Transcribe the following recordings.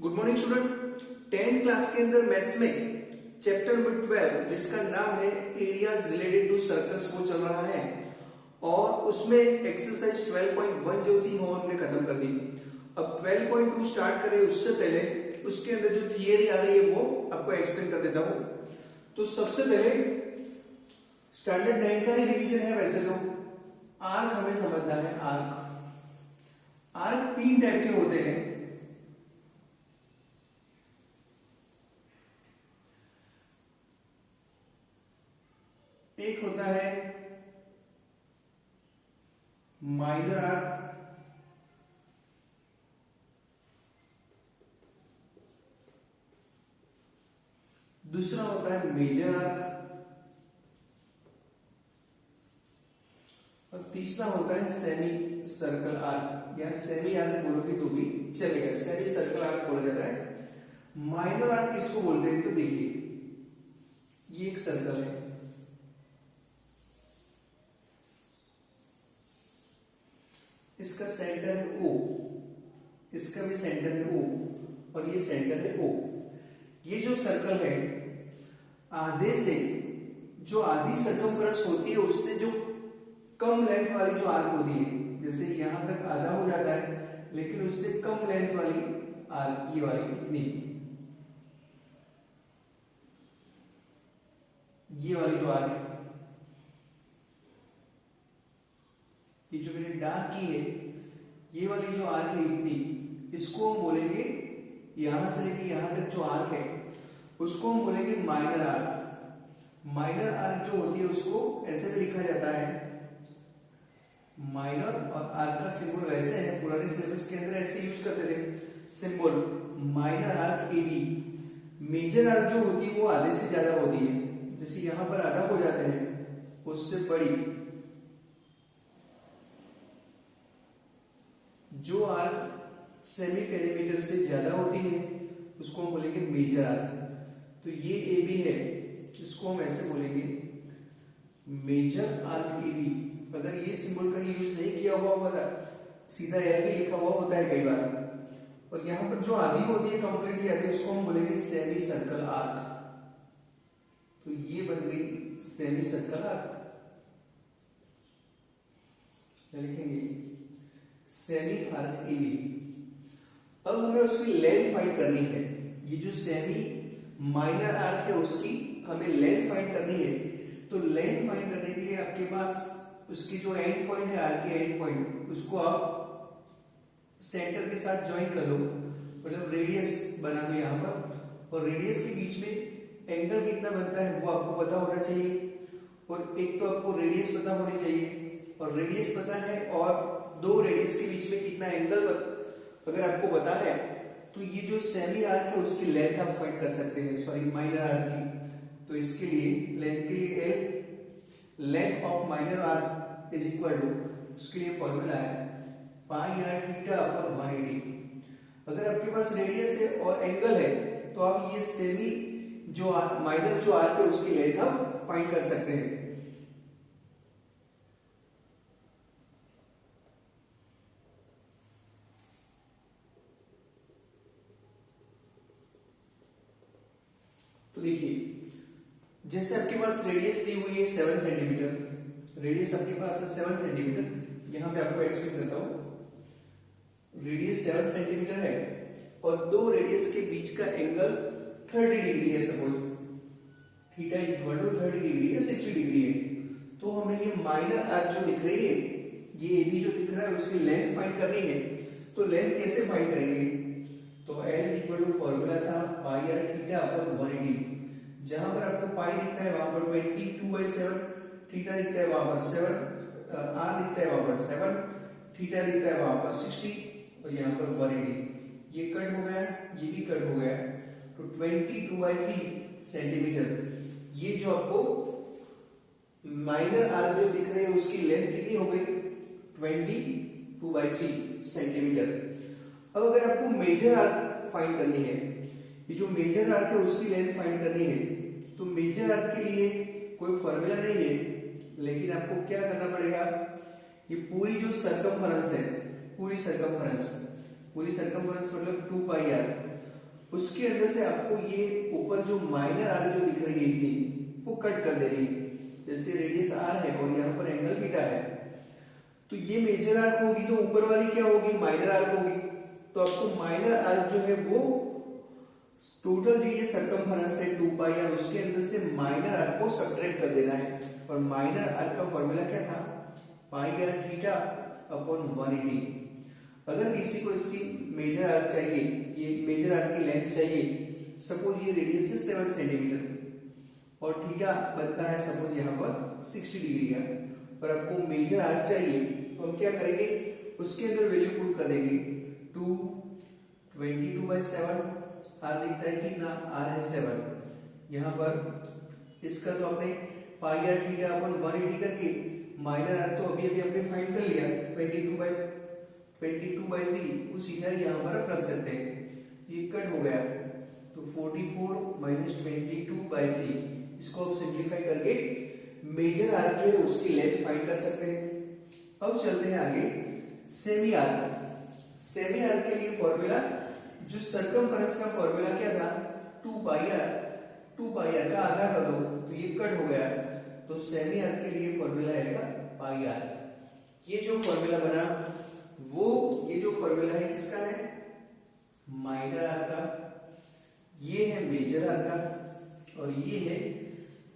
Good morning student. 10th class के अंदर maths में चैप्टर नंबर 12 जिसका नाम है एरियाज रिलेटेड टू सर्कल्स वो चल रहा है और उसमें एक्सरसाइज 12.1 जो थी वो हमने खत्म कर दी। अब 12.2 स्टार्ट करें उससे पहले उसके अंदर जो थियरी आ रही है वो आपको एक्सप्लेन कर देता हूं। तो सबसे पहले स्टैंडर्ड 9 का ही रिवीजन है। वैसे तो आर्क हमें समझना है। आर्क तीन टाइप के होते हैं। एक होता है माइनर आर्क, दूसरा होता है मेजर आर्क और तीसरा होता है सेमी सर्कल आर्क या सेमी आर्क बोलोगे तो भी चलेगा। सेमी सर्कल आर्क बोला जाता है। माइनर आर्क किसको बोलते हैं? तो देखिए ये एक सर्कल है, इसका सेंटर है O, इसका भी सेंटर है O और ये सेंटर है O। ये जो सर्कल है आधे से जो आधी सर्कमफरेंस होती है उससे जो कम लेंथ वाली जो आर्क होती है, जैसे यहां तक आधा हो जाता है लेकिन उससे कम लेंथ वाली आर्क ये वाली नहीं, ये वाली जो आर्क है, ये जो मैंने डार्क की है ये वाली जो आर्क है इतनी, इसको हम बोलेंगे यहां से लेके यहां तक जो आर्क है उसको हम बोलेंगे माइनर आर्क। माइनर आर्क जो होती है उसको ऐसे भी लिखा जाता है माइनर, और आर्क का सिंबल वैसे है, पुराने सिलेबस के अंदर ऐसे यूज करते थे symbol minor arc A B. Major arc जो होती है वो आधे से ज्यादा होती है, जैसे यहां पर आधा हो जाते हैं उससे बड़ी जो आर्क सेमी पेरीमीटर से ज्यादा होती है उसको हम बोलेंगे मेजर आर्क। तो ये ए बी है, इसको हम ऐसे बोलेंगे मेजर आर्क ए बी। अगर ये सिंबल का यूज नहीं किया हुआ होता, सीधा एल भी लिखा हुआ होता है कई बार, और यहां पर जो आधी होती है कंप्लीटली आधी, उसको हम बोलेंगे सेमी सर्कल आर्क। तो ये बन गई सेमी सर्कल आर्क। क्या लिखेंगे? Semi arc A B. अब हमें उसकी लेंथ फाइंड करनी है। ये जो सेमी माइनर आर्क है उसकी हमें लेंथ फाइंड करनी है। तो लेंथ फाइंड करने के लिए आपके पास उसकी जो एंड पॉइंट है आर्क के एंड पॉइंट उसको आप सेंटर के साथ ज्वाइन कर लो, मतलब रेडियस बना दो यहां पर, और रेडियस के बीच में एंगल कितना बनता है वो आपको पता होना चाहिए। और एक तो आपको रेडियस पता होनी चाहिए, और रेडियस पता है और दो रेडियस के बीच में कितना एंगल अगर आपको पता है तो ये जो सेमी आर्क है उसकी लेंथ आप फाइंड कर सकते हैं, सॉरी माइनर आर्क की। तो इसके लिए लेंथ के लिए L length of minor arc is equal to, उसके लिए फॉर्मूला है पाई आर थीटा अपॉन 180। अगर आपके पास रेडियस है और एंगल है तो आप ये सेमी जो माइनर जो आर्क है उसकी लेंथ आप फाइंड कर सकते हैं। तो देखिए जैसे आपके पास रेडियस दी हुई है 7 सेंटीमीटर, रेडियस आपके पास है 7 सेंटीमीटर, यहां पे आपको एक्सप्लेन करता हूं। रेडियस 7 सेंटीमीटर है और दो रेडियस के बीच का एंगल 30 डिग्री है, suppose theta equal to 30 degree या 60 डिग्री है। तो हमें ये माइनर आर्क जो दिख रही है, ये ए बी जो दिख रहा है उसकी लेंथ फाइंड करनी है। तो लेंथ कैसे फाइंड करेंगे? तो L इक्वल टू फॉर्मूला था पाई आर थीटा अपॉन 180। जहां पर आपको पाई दिखता है वहां पर 22/7, थीटा दिखता है वहां पर 7, आर दिखता है वहां पर 7, थीटा दिखता है वहां पर 60 और यहां पर 180। ये कट हो गया, ये भी कट हो गया, तो 22/3 सेंटीमीटर। ये जो आपको माइनर आर्क जो दिख रहे हैं उसकी लेंथ कितनी हो गई? 22/3 सेंटीमीटर। अब अगर आपको मेजर आर्क फाइंड करनी है, ये जो मेजर आर्क है उसकी लेंथ फाइंड करनी है, तो मेजर आर्क के लिए कोई फॉर्मूला नहीं है, लेकिन आपको क्या करना पड़ेगा, ये पूरी जो सरकमफेरेंस है, पूरी सरकमफेरेंस मतलब 2 पाई आर, उसके अंदर से आपको ये ऊपर जो माइनर आर्क जो दिख रही है इतनी, वो कट कर दे रही है। जैसे रेडियस आर है और यहाँ पर एंगल थीटा है, तो ये मेजर आर्क होगी तो ऊपर वाली क्या होगी, माइनर आर्क होगी। तो आपको माइनर आर्क जो है वो टोटल जो ये सरकमफेरेंस है 2 पाई और उसके अंदर से माइनर आर्क को सब्ट्रैक्ट कर देना है। और माइनर आर्क का फॉर्मूला क्या था, पाई आर थीटा अपॉन 180। अगर किसी को इसकी मेजर आर्क चाहिए, ये मेजर आर्क की लेंथ चाहिए, सपोज ये रेडियस है 7 सेंटीमीटर और थीटा बनता है सपोज यहाँ पर 60 डिग्री का, और आपको मेजर आर्क चाहिए तो हम क्या करेंगे, उसके अंदर वैल्यू पुट कर देंगे 2 22/7। आर दिखता है कितना, आर है 7। यहाँ पर इसका तो आपने पाई आर थीटा अपन 180 करके माइनर आर तो अभी अभी आपने फाइंड कर लिया 22/3 को सीधा यहाँ पर आप रख सकते हैं। ये कट हो गया तो 44 - 22/3, इसको आप सिंप्लीफाई करके मेजर आर्क जो है उसकी लेंथ फाइंड कर सकते हैं। अब चलते हैं आगे सेमी आर्क। सेमी आर्क के लिए फॉर्मूला, जो सरकमफेरेंस का फॉर्मूला क्या था, 2 पाई आर का आधा कर दो तो ये कट हो गया, तो सेमी आर्क के लिए फॉर्मूला आएगा पाई आर। ये जो फॉर्मूला बना वो, ये जो फॉर्मूला है किसका है, माइनर आर का, ये है मेजर आर का और ये है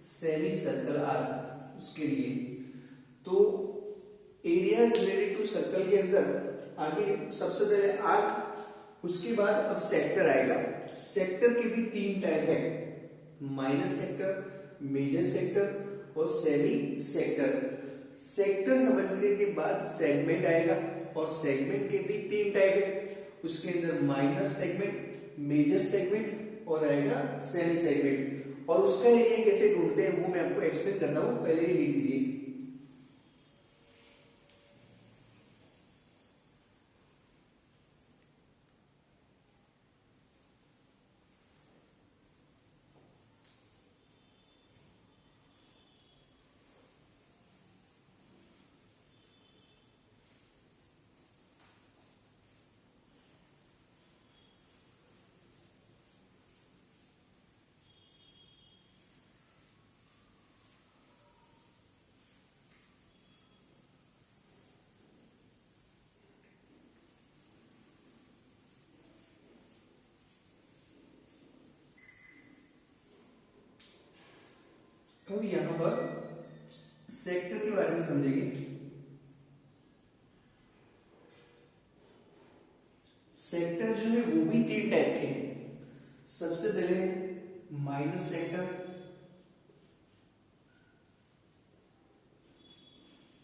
सेमी सर्कल आर्क उसके लिए। तो एरियाज रिलेटेड टू सर्कल के अंदर आगे सबसे पहले आर्क, उसके बाद अब सेक्टर आएगा। सेक्टर के भी 3 टाइप है, माइनर सेक्टर, मेजर सेक्टर और सेमी सेक्टर। सेक्टर समझने के बाद सेगमेंट आएगा और सेगमेंट के भी 3 टाइप है, उसके अंदर माइनर सेगमेंट, मेजर सेगमेंट और आएगा सेमी सेगमेंट। और उसका एरिया कैसे ढूंढते हैं वो मैं आपको एक्सप्लेन करता हूं, पहले ही लिख दीजिए। अब यहां पर सेक्टर के बारे में समझेंगे। सेक्टर जो है वो भी 3 टाइप के हैं। सबसे पहले माइनर सेक्टर,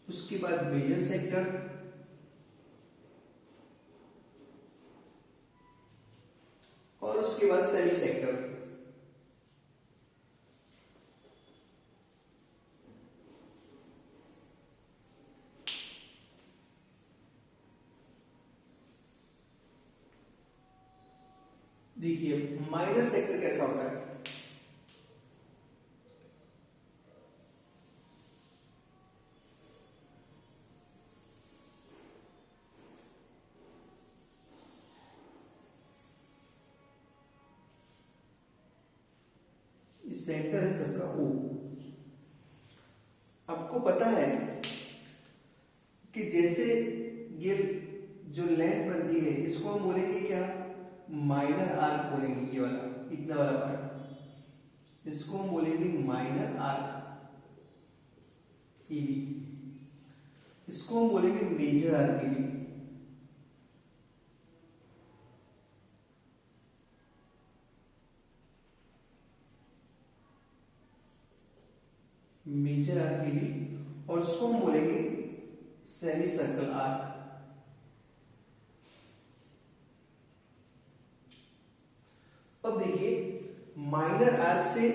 उसके बाद मेजर सेक्टर और उसके बाद सेमी सेक्टर। देखिए माइनर सेक्टर कैसा होता है, सेंटर है सबका O। आपको पता है कि जैसे ये जो लेंथ बनती है इसको हम बोलेंगे क्या, माइनर आर्क बोलेंगे, ये वाला इतना वाला पार्ट, इसको हम बोलेंगे माइनर आर्क EB, इसको हम बोलेंगे major arc EB। Major arc EB और इसको हम बोलेंगे सेमी सर्कल आर्क। अब देखिए माइनर आर्क से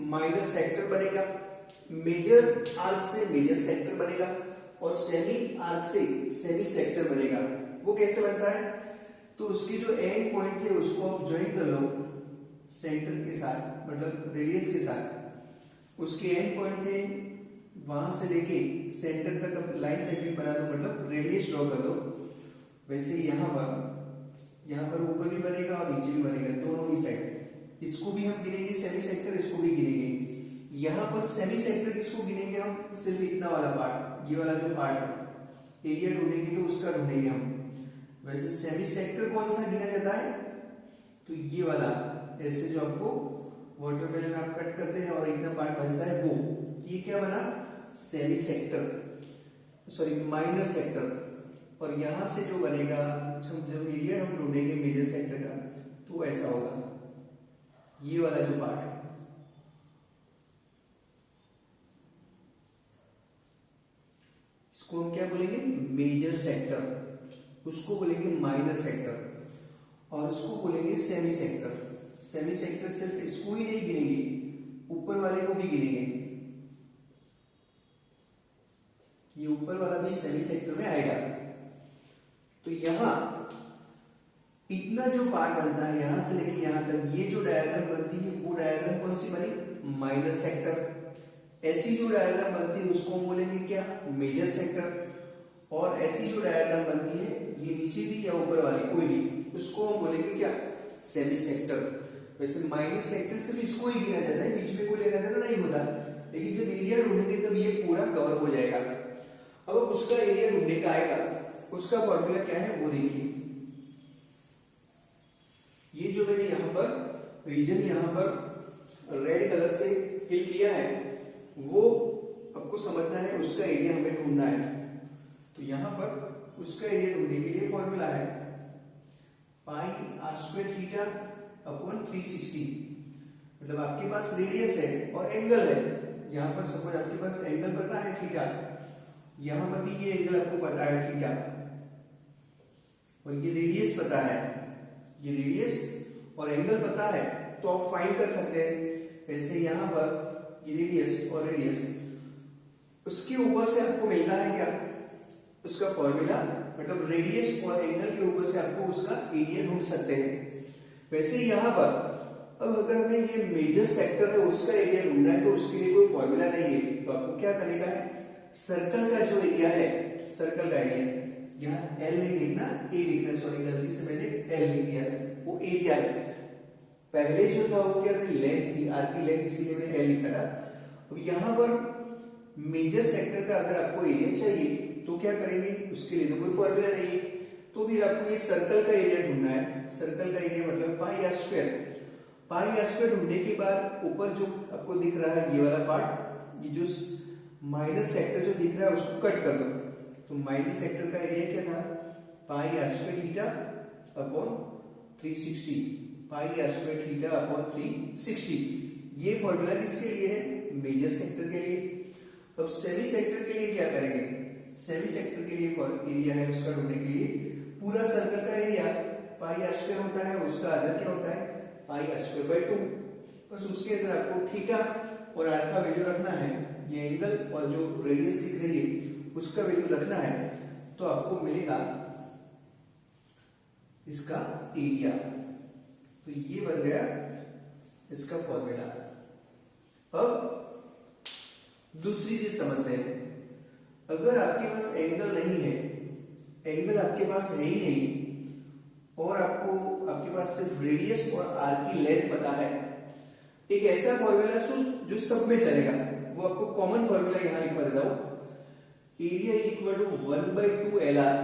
माइनर सेक्टर बनेगा, मेजर आर्क से मेजर सेक्टर बनेगा और सेमी आर्क से सेमी सेक्टर बनेगा। वो कैसे बनता है, तो उसकी जो एंड पॉइंट थे उसको आप ज्वाइन कर लो सेंटर के साथ, मतलब रेडियस के साथ। उसके एंड पॉइंट थे वहां से लेके सेंटर तक अब लाइन सेगमेंट बना दो, मतलब रेडियस ड्रॉ कर दो। वैसे यहाँ पर यहाँ पर ऊपर भी बनेगा और नीचे भी बनेगा, दोनों ही साइड। इसको भी हम गिनेंगे सेमी सेक्टर, इसको भी गिनेंगे। यहाँ पर सेमी सेक्टर किसको गिनेंगे हम, सिर्फ इतना वाला पार्ट, ये वाला जो पार्ट है एरिया ढूंढेंगे तो उसका ढूंढेंगे हम। वैसे सेमी सेक्टर कौन सा गिना जाता है, तो ये वाला, ऐसे जो आपको वाटरमेलन आप कट करते हैं और इतना पार्ट बचता है वो, ये क्या बना, semi sector, sorry minor sector. और यहां से जो बनेगा, जब एरिया हम ढूंढेंगे मेजर सेक्टर का, तो ऐसा होगा, ये वाला जो पार्ट है, इसको हम क्या बोलेंगे, मेजर सेक्टर, उसको बोलेंगे माइनर सेक्टर, और उसको बोलेंगे सेमी सेक्टर। सेमी सेक्टर सिर्फ इसको ही नहीं गिनेंगे, ऊपर वाले को भी गिनेंगे, ये ऊपर वाला भी सेमी सेक्टर में आएगा। तो यहां इतना जो पार्ट बनता है यहां से लेके यहां तक, ये जो डायग्राम बनती है वो डायग्राम कौन सी बनी, माइनर सेक्टर। ऐसी जो डायग्राम बनती है उसको हम बोलेंगे क्या, मेजर सेक्टर। और ऐसी जो डायग्राम बनती है, ये नीचे भी या ऊपर वाली कोई भी, उसको हम बोलेंगे क्या, सेमी सेक्टर। वैसे माइनर सेक्टर सिर्फ इसको ही गिना जाता है, बीच में कोई लेना देना नहीं होता, लेकिन जब एरिया ढूंढेंगे तब ये पूरा कवर हो जाएगा। अब उसका एरिया ढूंढने का आएगा, उसका फॉर्मूला क्या है वो देखिए। ये जो मैंने यहां पर रीजन यहां पर रेड कलर से फिल किया है, वो आपको समझना है, उसका एरिया हमें ढूंढना है। तो यहां पर उसका एरिया ढूंढने के लिए फॉर्मूला है पाई आर स्क्वायर थीटा अपॉन 360। मतलब आपके पास रेडियस है और एंगल है, यहां पर सपोज आपके पास एंगल पता है थीटा, यहां पर भी ये एंगल आपको पता है थीटा, और ये रेडियस पता है, ये रेडियस और एंगल पता है, तो आप फाइंड कर सकते हैं। वैसे यहां पर ये रेडियस और रेडियस, उसके ऊपर से आपको मिलता है क्या, उसका फॉर्मूला, मतलब रेडियस और एंगल के ऊपर से आपको उसका एरिया ढूंढ सकते हैं। वैसे यहां पर अब अगर हमें ये मेजर सेक्टर है उसका एरिया ढूंढना है, तो उसके लिए कोई फॉर्मूला नहीं है, तो आपको क्या करने का है, सर्कल का जो एरिया है, सर्कल का एरिया, यहाँ एल नहीं लिखना, ए लिखना, सॉरी गलती से मैंने एल लिख दिया, वो एरिया है। पहले जो था वो क्या था, लेंथ थी, आर की लेंथ, इसीलिए मैंने एल लिखा था। अब यहाँ पर मेजर सेक्टर का अगर आपको एरिया चाहिए तो क्या करेंगे, उसके लिए तो कोई फॉर्मूला नहीं है, तो फिर आपको ये सर्कल का एरिया ढूंढना है। सर्कल का एरिया मतलब pi r square. Pi r square ढूंढने के बाद ऊपर जो आपको दिख रहा है ये वाला पार्ट, ये जो माइनर सेक्टर जो दिख रहा है उसको कट कर दो। तो माइनर सेक्टर का एरिया क्या था, pi r square theta upon 360, pi r square theta upon 360। ये फॉर्मूला किसके लिए है, मेजर सेक्टर के लिए। अब सेमी सेक्टर के लिए क्या करेंगे, सेमी सेक्टर के लिए एरिया है उसका ढूंढने के लिए, पूरा सर्कल का एरिया पाई आर स्क्वायर होता है, उसका आधा क्या होता है, पाई आर स्क्वायर बाय 2। बस उसके अंदर आपको थीटा और आर का वैल्यू रखना है, ये एंगल और जो रेडियस दिख रही है उसका वैल्यू रखना है, तो आपको मिलेगा इसका एरिया। तो ये बन गया इसका फॉर्मूला। अब दूसरी चीज समझते हैं, अगर आपके पास एंगल नहीं है, एंगल आपके पास है ही नहीं, और आपके पास सिर्फ रेडियस और आर की लेंथ पता है, एक ऐसा फॉर्मूला जो सब में चलेगा, वो आपको कॉमन फॉर्मूला यहां लिखवा देता हूं, area is equal to 1/2 LR।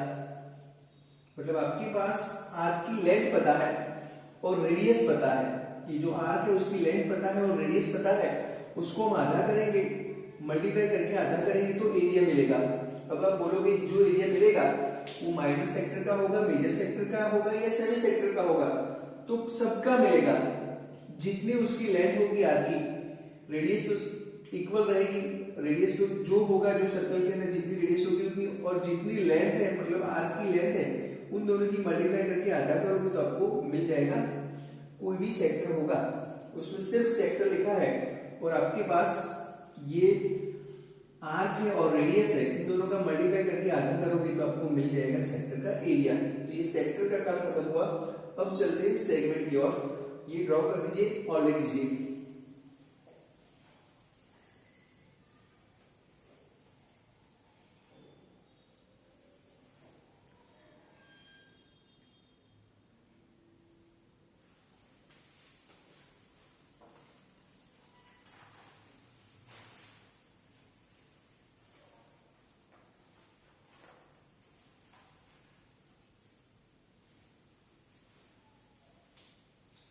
मतलब आपके पास आर की लेंथ पता है और रेडियस पता है, ये जो आर है उसकी लेंथ पता है और रेडियस पता है, उसको हम आधा करेंगे, मल्टीप्लाई करके आधा करेंगे तो एरिया मिलेगा। अब आप बोलोगे जो एरिया मिलेगा वो माइनर सेक्टर का होगा, मेजर सेक्टर का होगा या सेमी सेक्टर का होगा, तो सबका मिलेगा, जितनी उसकी लेंथ होगी आर की, रेडियस तो इक्वल रहेगी, रेडियस तो जो होगा, जो सर्कल के अंदर जितनी रेडियस होगी उतनी, और जितनी लेंथ है मतलब आर की लेंथ है, उन दोनों की मल्टीप्लाई करके आधा करोगे तो आपको मिल जाएगा, कोई भी सेक्टर होगा उसमें सिर्फ सेक्टर लिखा है, और आपके पास ये आर्क है और रेडियस है, इन दोनों का मल्टीप्लाई करके आधा करोगे तो आपको मिल जाएगा सेक्टर का एरिया। तो ये सेक्टर का काम खत्म हुआ। अब चलते हैं सेगमेंट की ओर, ये ड्रॉ कर दीजिए और लिख दीजिए।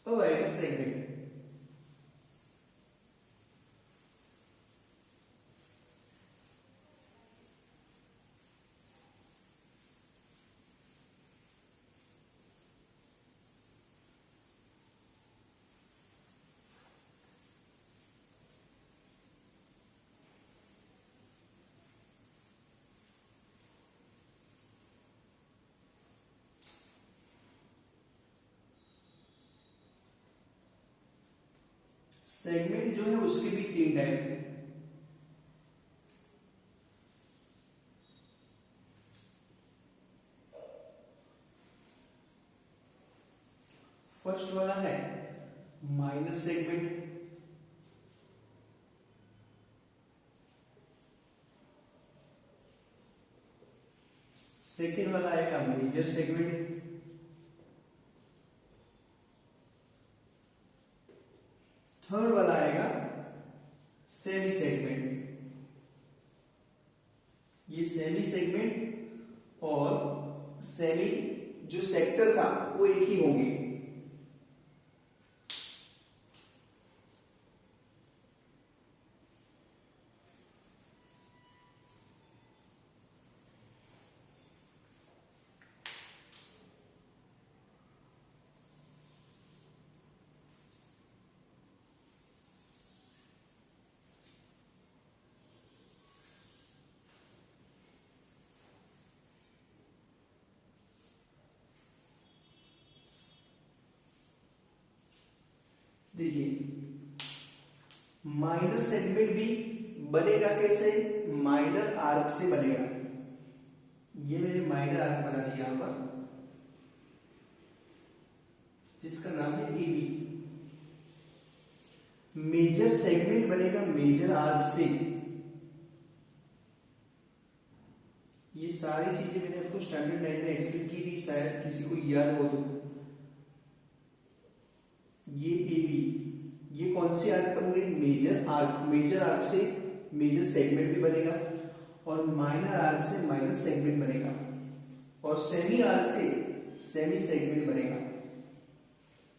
अब आएगा सेगमेंट। सेगमेंट जो है उसके भी तीन टाइप है। फर्स्ट वाला है माइनर सेगमेंट, सेकेंड वाला आएगा मेजर सेगमेंट, थर्ड वाला आएगा सेमी सेगमेंट। ये सेमी सेगमेंट और सेमी जो सेक्टर था वो एक ही होंगे। देखिए माइनर सेगमेंट भी बनेगा कैसे, माइनर आर्क से बनेगा। ये मैंने माइनर आर्क बना दिया यहां पर जिसका नाम है ए बी। मेजर सेगमेंट बनेगा मेजर आर्क से। ये सारी चीजें मैंने आपको स्टैंडर्ड लाइन में एक्सप्लेन की थी, शायद किसी को याद हो तो। ये ए बी, ये कौन सी आर्क बन गई, मेजर आर्क। मेजर आर्क से मेजर सेगमेंट भी बनेगा और माइनर आर्क से माइनर सेगमेंट बनेगा और सेमी आर्क से सेमी सेगमेंट बनेगा।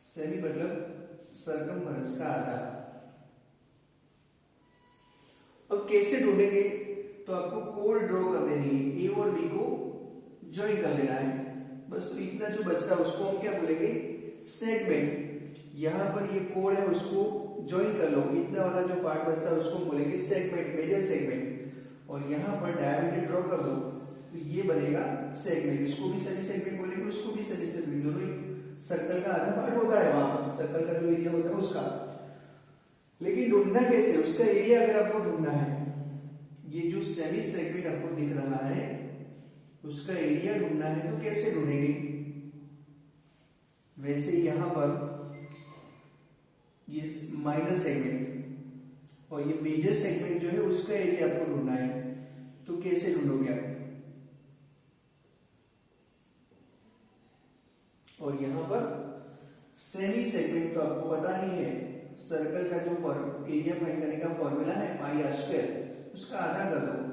सेमी मतलब सर्कमफेरेंस का आधा। अब कैसे ढूंढेंगे, तो आपको कोड ड्रॉ कर देनी है, ए और बी को ज्वाइन कर लेना है बस। तो इतना जो बचता है उसको हम क्या बोलेंगे, सेगमेंट। यहां पर ये कोड है उसको ज्वाइन कर लो, इतना वाला जो पार्ट बचता है उसको बोलेंगे सेगमेंट, मेजर सेगमेंट। और यहां पर डायमीटर ड्रॉ कर दो तो ये बनेगा सेगमेंट। इसको भी सेमी सेगमेंट बोलेंगे, उसको भी सेमी सेगमेंट। दोनों ही सर्कल का आधा पार्ट होता है, वहां पर सर्कल का जो एरिया होता है उसका। लेकिन ढूंढना कैसे, उसका एरिया अगर आपको ढूंढना है, ये जो सेमी सेगमेंट आपको दिख रहा है उसका एरिया ढूंढना है तो कैसे ढूंढेंगे, वैसे यहां पर ये माइनर सेगमेंट और ये मेजर सेगमेंट जो है उसका एरिया आपको ढूंढना है। तो कैसे ढूंढोगे आप, और यहां पर सेमी सेगमेंट तो आपको पता ही है, सर्कल का जो एरिया फाइंड करने का फॉर्मूला है पाई आर स्क्वायर, उसका आधा कर दो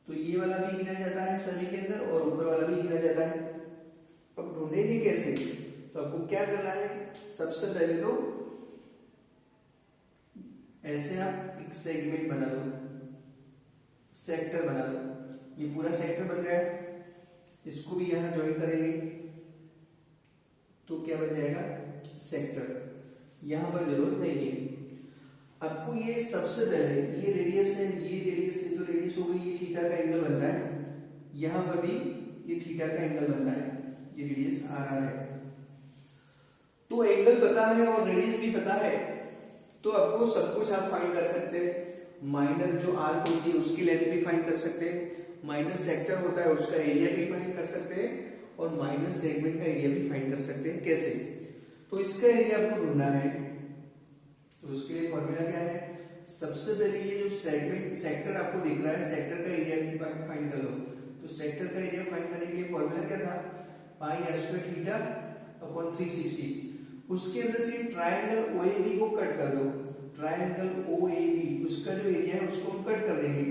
तो ये वाला भी गिना जाता है सेमी के अंदर और ऊपर वाला भी गिना जाता है। अब ढूंढेंगे कैसे, तो आपको क्या करना है, सबसे पहले तो ऐसे आप एक सेगमेंट बना दो, सेक्टर बना दो। ये पूरा सेक्टर बन गया, इसको भी यहां ज्वाइन करेंगे तो क्या बन जाएगा, सेक्टर। यहां पर जरूरत नहीं है आपको, ये सबसे पहले ये रेडियस है, ये रेडियस है तो रेडियस हो गई, ये थीटा का एंगल बनता है। यहां पर भी ये थीटा का एंगल बनता है, ये रेडियस आ रहा है। तो एंगल पता है और रेडियस भी पता है तो आपको सब कुछ आप फाइंड कर सकते हैं। माइनर जो आर्क होती है उसकी लेंथ भी फाइंड कर सकते हैं, माइनर सेक्टर होता है उसका एरिया भी फाइंड कर सकते हैं और माइनर सेगमेंट का एरिया भी फाइंड कर सकते हैं। कैसे, तो इसका एरिया आपको ढूंढना है तो उसके लिए फॉर्मूला क्या है, सबसे पहले ये जो सेगमेंट सेक्टर आपको दिख रहा है, सेक्टर का एरिया फाइंड कर लो। तो सेक्टर का एरिया फाइंड करने के लिए फॉर्मूला क्या था, pi r square theta upon 360। उसके अंदर से ट्रायंगल ओएबी को कट कर दो, ट्रायंगल ओएबी उसका जो एरिया है उसको हम कट कर देंगे,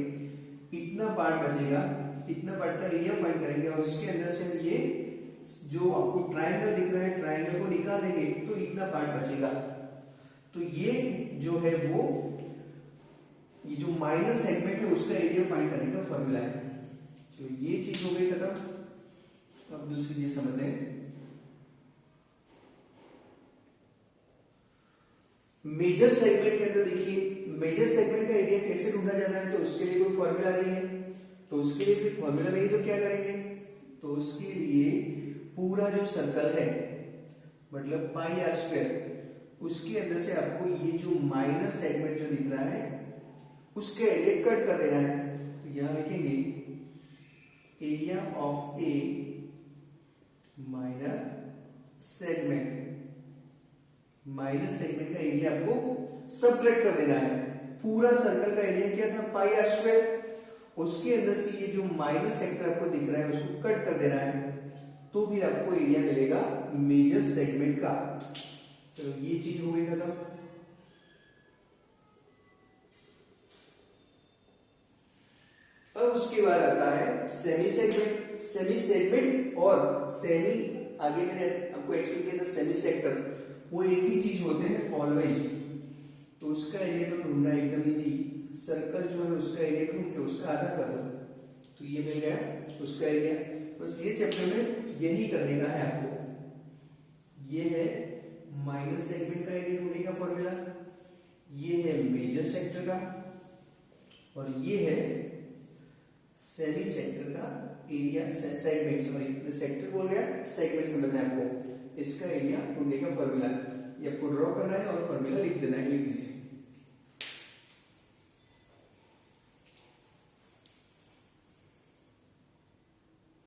इतना पार्ट बचेगा, इतना पार्ट का एरिया फाइंड करेंगे और उसके अंदर से हम ये जो आपको ट्रायंगल दिख रहा है, ट्रायंगल को निकाल देंगे तो इतना पार्ट बचेगा। तो ये जो है वो ये जो माइनर सेगमेंट है उसका एरिया फाइंड करने का फॉर्मूला है। तो ये चीज हो गई खत्म। अब दूसरी चीज समझते हैं। मेजर सेगमेंट के अंदर देखिए, मेजर सेगमेंट का एरिया कैसे ढूंढा जाता है, तो उसके लिए कोई फॉर्मूला नहीं है। तो उसके लिए कोई फॉर्मूला नहीं तो क्या करेंगे, तो उसके लिए पूरा जो सर्कल है मतलब पाई आर स्क्वायर, उसके अंदर से आपको ये जो माइनर सेगमेंट जो दिख रहा है उसके एरिया कट कर देना है। तो यहां लिखेंगे area of A minor segment. Minor segment का एरिया आपको सबट्रैक्ट कर देना है। पूरा सर्कल का एरिया क्या था, पाई आर स्क्वायर, उसके अंदर से ये जो माइनर सेक्टर आपको दिख रहा है उसको कट कर देना है, तो फिर आपको एरिया मिलेगा मेजर सेगमेंट का। चलो ये चीज हो गई खत्म। अब उसके बाद आता है सेमी सेगमेंट। सेमी सेगमेंट और सेमी, आगे मैंने आपको एक्सप्लेन किया था सेमी सेक्टर, वो एक ही चीज होते हैं ऑलवेज। तो उसका एरिया तो ढूंढना एकदम इजी, सर्कल जो है उसका एरिया ढूंढ के उसका आधा कर दो, तो ये मिल गया उसका एरिया। बस ये चैप्टर में यही करने का है आपको। ये है माइनर सेगमेंट का एरिया ढूंढने का फॉर्मूला, ये है मेजर सेक्टर का, और ये है सेमी सेक्टर का एरिया। सेगमेंट, सॉरी सेक्टर बोल गया, सेगमेंट समझना है आपको। इसका एरिया ढूंढने का फॉर्मूला ये आपको ड्रॉ करना है और फॉर्मूला लिख देना है, लिख दीजिए।